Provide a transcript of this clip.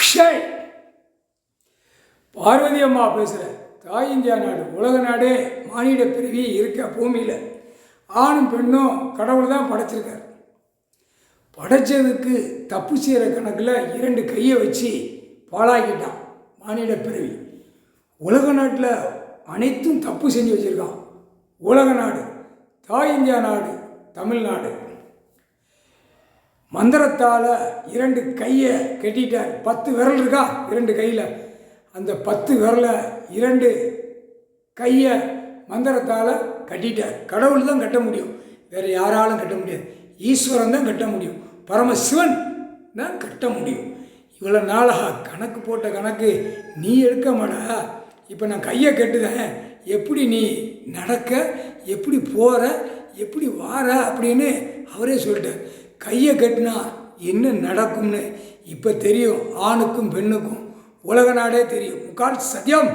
அக்ஷய் பார்வதி அம்மா பேசுகிறேன். தாய் இந்தியா நாடு, உலக நாடே மானிட பிறவி இருக்க பூமியில் ஆணும் பெண்ணும் கடவுள் தான் படைச்சிருக்கார். படைச்சதுக்கு தப்பு செய்கிற கணக்கில் 2 கையை வச்சு பாழாக்கிட்டான் மானிட பிறவி. உலக நாட்டில் அனைத்தும் தப்பு செஞ்சு வச்சுருக்கான். உலக நாடு, தாய் இந்தியா நாடு, தமிழ்நாடு மந்திரத்தால் 2 கையை கட்டிட்டார். 10 விரல் இருக்கா 2 கையில், அந்த 10 விரலை 2 கையை மந்திரத்தால் கட்டிட்டார். கடவுள் தான் கட்ட முடியும், வேறு யாராலும் கட்ட முடியாது. ஈஸ்வரன் தான் கட்ட முடியும், பரமசிவன் தான் கட்ட முடியும். இவ்வளோ நாளாக கணக்கு போட்ட கணக்கு நீ எடுக்க மாட்டா. இப்போ நான் கையை கட்டுதேன், எப்படி நீ நடக்க, எப்படி போகிற, எப்படி வார அப்படின்னு அவரே சொல்லிட்டார். கையை கட்டினா என்ன நடக்கும்னு இப்போ தெரியும். ஆணுக்கும் பெண்ணுக்கும் உலக நாடே தெரியும். முக்கால் சத்தியம்.